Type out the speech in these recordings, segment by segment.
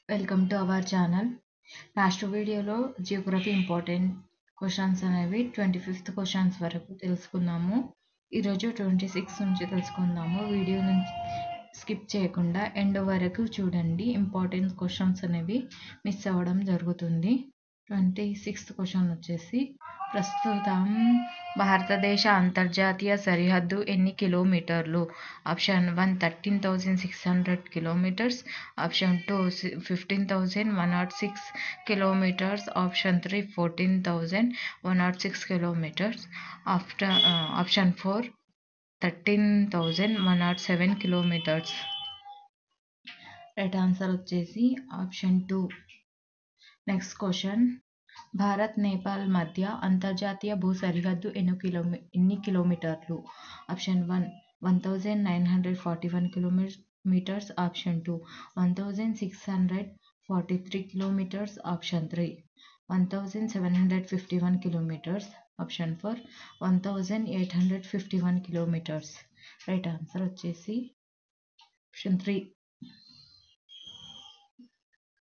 Welcome to our channel. Last వీడియోలో Geography important questions అనేవి 25th questions వరకు తెలుసుకున్నాము. ఈరోజు 26 నుంచి తెలుసుకుందాము. వీడియో నుంచి స్కిప్ చేయకుండా ఎండ్ వరకు చూడండి. ఇంపార్టెంట్ క్వశ్చన్స్ అనేవి మిస్ అవ్వడం జరుగుతుంది. 26th క్వశ్చన్ వచ్చేసి, ప్రస్తుతం భారతదేశ అంతర్జాతీయ సరిహద్దు ఎన్ని కిలోమీటర్లు? Option 1 13,600 kilometres, option 2 15,106 kilometres, option 3 14,106 kilometres, option 4 13,107 kilometres. Right answer వచ్చేసి option 2. Next question, Bharat Nepal మధ్య అంతర్జాతీయ భూ సరిహద్దు ఎన్ని కిలోమీటర్లు? Option 1 1941 kilometres, option 2 1643 kilometres, option 3 1751 kilometres, option 4 1851 kilometres. Right answer వచ్చేసి ఆప్షన్ 3.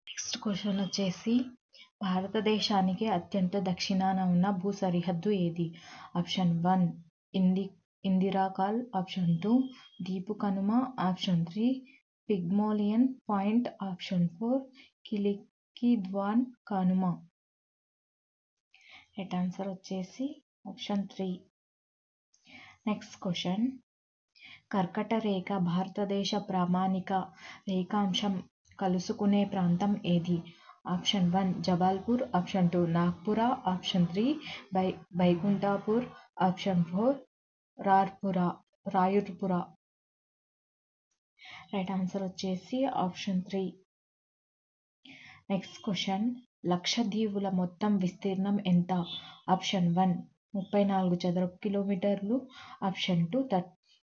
నెక్స్ట్ క్వశ్చన్ వచ్చేసి, భారతదేశానికి అత్యంత దక్షిణాన ఉన్న భూ సరిహద్దు ఏది? ఆప్షన్ 1 ఇందిరాకాల్, ఆప్షన్ 2 దీపు కనుమ, ఆప్షన్ 3 పిగ్మలియన్ పాయింట్, ఆప్షన్ 4 కిలికిద్వాన్ కనుమ. రైట్ ఆన్సర్ వచ్చేసి ఆప్షన్ 3. నెక్స్ట్ క్వశ్చన్, కర్కట రేఖ భారతదేశ ప్రామాణిక రేఖాంశం కలుసుకునే ప్రాంతం ఏది? Option 1 Jabalpur, option 2 Nagpur, option 3 Baikunthpur, option 4 రాయుర్పుర. రైట్ ఆన్సర్ వచ్చేసి ఆప్షన్ 3. నెక్స్ట్ క్వశ్చన్, లక్షద్వీపుల మొత్తం విస్తీర్ణం ఎంత? ఆప్షన్ 1 34 చదరపు కిలోమీటర్లు, ఆప్షన్ 2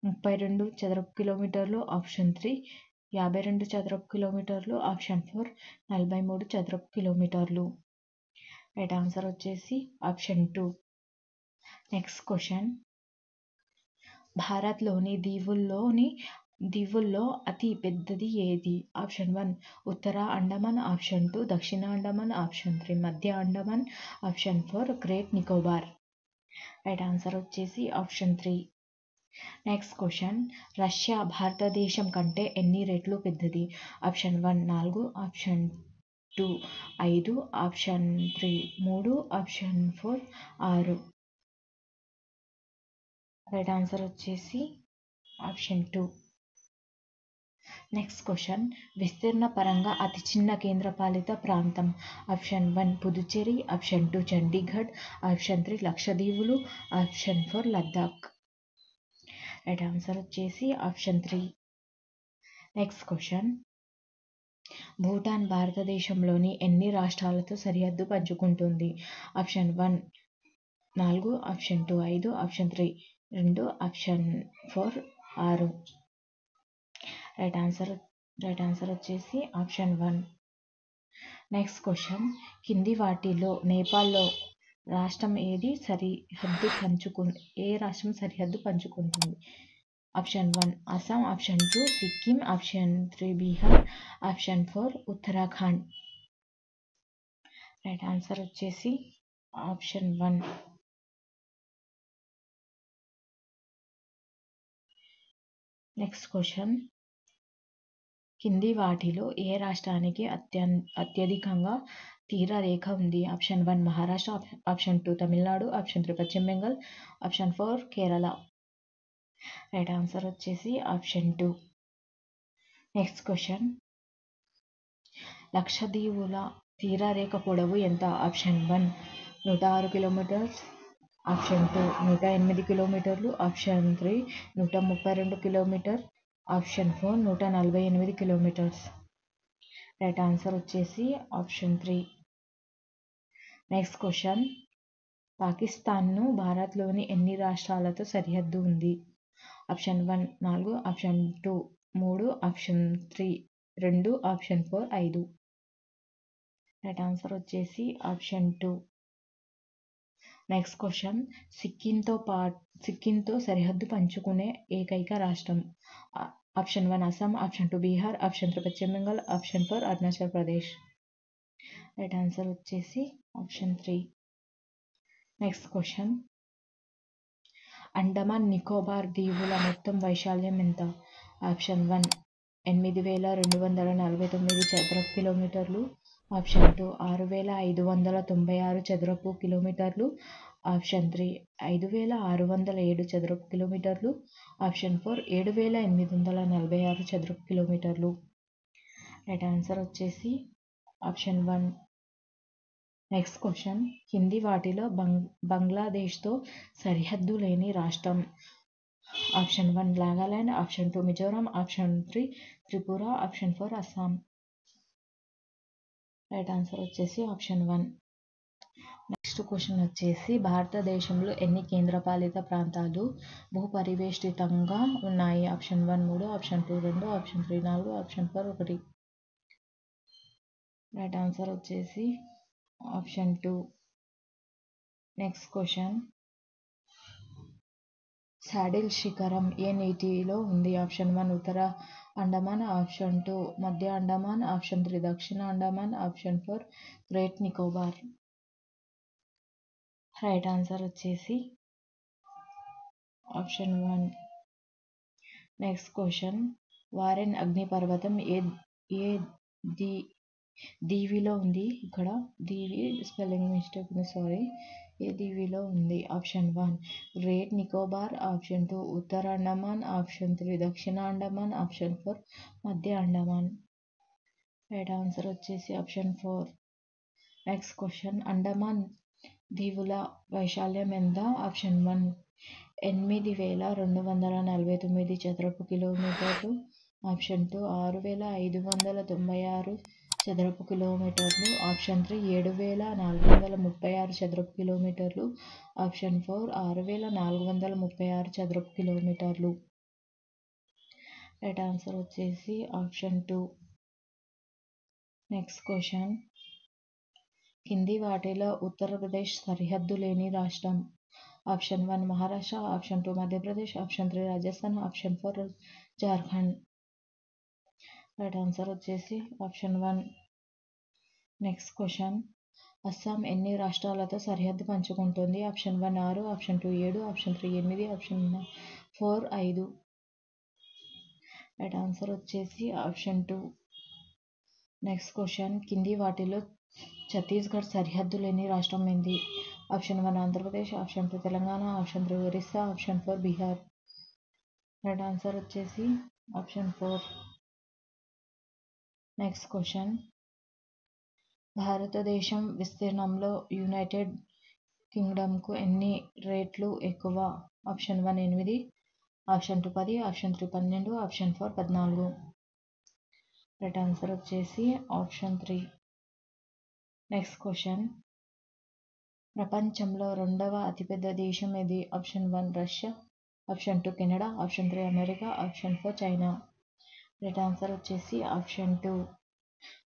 32 చదరపు కిలోమీటర్లు, ఆప్షన్ 3 52 చదరపు కిలోమీటర్లు, ఆప్షన్ 4 43 చదరపు కిలోమీటర్లు. రైట్ ఆన్సర్ వచ్చేసి ఆప్షన్ 2. నెక్స్ట్ క్వశ్చన్, భారత్లోని దీవుల్లో అతి పెద్దది ఏది? ఆప్షన్ 1 ఉత్తర అండమాన్, ఆప్షన్ 2 దక్షిణ అండమాన్, ఆప్షన్ 3 మధ్య Andaman, option 4 great Nicobar. Right answer వచ్చేసి ఆప్షన్ 3. నెక్స్ట్ క్వశ్చన్, రష్యా భారతదేశం కంటే ఎన్ని రెట్లు పెద్దది? Option 1 4, option 2 5, option 3 3, option 4 6. Right answer వచ్చేసి ఆప్షన్ 2. నెక్స్ట్ క్వశ్చన్, విస్తీర్ణ పరంగా అతి చిన్న కేంద్రపాలిత ప్రాంతం? Option 1 Puducherry, option 2 Chandigarh, option 3 లక్షద్వీపులు, ఆప్షన్ 4 లద్దాఖ్. రైట్ ఆన్సర్ వచ్చేసి ఆప్షన్ 3. నెక్స్ట్ క్వశ్చన్, భూటాన్ భారతదేశంలోని ఎన్ని రాష్ట్రాలతో సరిహద్దు పంచుకుంటుంది? Option 1 4, option 2 5, option 3 2, option 4 6. Right answer వచ్చేసి ఆప్షన్ 1. నెక్స్ట్ క్వశ్చన్, కింది వాటిలో నేపాల్లో ఏ రాష్ట్రం సరిహద్దు పంచుకుంటుంది? Option 1 Assam, option 2 Sikkim, option 3 Bihar, option 4 Uttarakhand. Right answer వచ్చేసి ఆప్షన్ 1. నెక్స్ట్ క్వశ్చన్, కింది వాటిలో ఏ రాష్ట్రానికి అత్యధికంగా తీరరేఖ ఉంది? Option 1 Maharashtra, option 2 Tamil Nadu, option 3 Paschim Bengal, option 4 Kerala. Right answer వచ్చేసి ఆప్షన్ 2. నెక్స్ట్ క్వశ్చన్, లక్షద్వీపుల తీరరేఖ పొడవు ఎంత? ఆప్షన్ 1 106 కిలోమీటర్స్, ఆప్షన్ 2 108 కిలోమీటర్లు, option 3 132 kilometre, option 4 148 kilometres. Right answer వచ్చేసి ఆప్షన్ 3. నెక్స్ట్ క్వశ్చన్, పాకిస్తాన్ను భారత్లోని ఎన్ని రాష్ట్రాలతో సరిహద్దు ఉంది? Option 1 4, option 2 3, option 3 2, option 4 5. Right answer వచ్చేసి ఆప్షన్ 2. నెక్స్ట్ క్వశ్చన్, సిక్కింతో సరిహద్దు పంచుకునే ఏకైక రాష్ట్రం? Option 1 Assam, option 2 Bihar, option 3 Paschim Bengal, option 4 Arunachal Pradesh. Right answer వచ్చేసి option 3. Next question. Andaman Nicobar దీవుల మొత్తం వైశాల్యం ఎంత? ఆప్షన్ 1 8,249 చదరపు కిలోమీటర్లు, ఆప్షన్ 2 6,596 చదరపు కిలోమీటర్లు, ఆప్షన్ 3 5,607 చదరపు కిలోమీటర్లు, ఆప్షన్ 4 7,846 చదరపు కిలోమీటర్లు. రైట్ ఆన్సర్ వచ్చేసి ఆప్షన్ 1. Next question. కింది వాటిలో బంగ్లాదేశ్తో సరిహద్దు లేని రాష్ట్రం? Option 1 Nagaland, option 2 Mizoram, option 3 Tripura, option 4 Assam. Right answer వచ్చేసి ఆప్షన్ 1. నెక్స్ట్ క్వశ్చన్ వచ్చేసి భారతదేశంలో ఎన్ని కేంద్రపాలిత ప్రాంతాలు భూపరివేష్టితంగా ఉన్నాయి? Option 1 3, option 2 2, option 3 4, option 4 1. Right answer వచ్చేసి ఆప్షన్ 2. Next question. శాడిల్ శిఖరం ఏ నీటిలో ఉంది? ఆప్షన్ 1 ఉత్తర అండమాన్, ఆప్షన్ 2 మధ్య అండమాన్, ఆప్షన్ 3 దక్షిణ Andaman, option 4 great Nicobar. Right answer వచ్చేసి ఆప్షన్ 1. Next question. వారెన్ అగ్నిపర్వతం ఏ దీవిలో ఉంది? ఇక్కడ దీవి స్పెల్లింగ్ మిస్టేక్ ఉంది, సారీ. ఏ దీవిలో ఉంది? ఆప్షన్ 1 గ్రేట్ నికోబార్, ఆప్షన్ 2 ఉత్తర అండమాన్, ఆప్షన్ 3 దక్షిణ అండమాన్, ఆప్షన్ 4 మధ్య అండమాన్. రైట్ ఆన్సర్ వచ్చేసి ఆప్షన్ 4. Next question. అండమాన్ దీవుల వైశాల్యం ఎంత? ఆప్షన్ 1 8,249 చదరపు కిలోమీటర్లు, ఆప్షన్ 2 6,596 చదరపు కిలోమీటర్లు, ఆప్షన్ 3 7,436 చదరపు కిలోమీటర్లు, ఆప్షన్ 4 6,436 చదరపు కిలోమీటర్లు. రైట్ ఆన్సర్ వచ్చేసి ఆప్షన్ 2. Next question. కింది వాటిలో ఉత్తరప్రదేశ్ సరిహద్దు లేని రాష్ట్రం? Option 1 Maharashtra, option 2 Madhya Pradesh, option 3 Rajasthan, option 4 Jharkhand. Right answer వచ్చేసి ఆప్షన్ 1. Next question. అస్సాం ఎన్ని రాష్ట్రాలతో సరిహద్దు పంచుకుంటుంది? Option 1 6, option 2 7, option 3 8, option 4 5. Right answer వచ్చేసి ఆప్షన్ 2. Next question. కింది వాటిలో ఛత్తీస్గఢ్ సరిహద్దు లేని రాష్ట్రం ఏంది? Option 1 Andhra Pradesh, option 2 Telangana, option 3 Orissa, option 4 Bihar. Right answer వచ్చేసి ఆప్షన్ 4. Next question. భారతదేశం విస్తీర్ణంలో యునైటెడ్ కింగ్డమ్కు ఎన్ని రెట్లు ఎక్కువ? Option 1 8, option 2 10, option 3 12, option 4 14. Right answer వచ్చేసి ఆప్షన్ 3. Next question. ప్రపంచంలో రెండవ అతిపెద్ద దేశం ఏది? Option 1 Russia, option 2 Canada, option 3 America, option 4 China. Right answer వచ్చేసి ఆప్షన్ 2.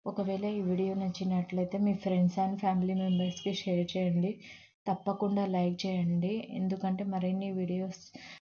ఒకవేళ ఈ వీడియో నచ్చినట్లయితే మీ ఫ్రెండ్స్ అండ్ ఫ్యామిలీ మెంబర్స్కి షేర్ చేయండి. తప్పకుండా లైక్ చేయండి, ఎందుకంటే మరిన్ని వీడియోస్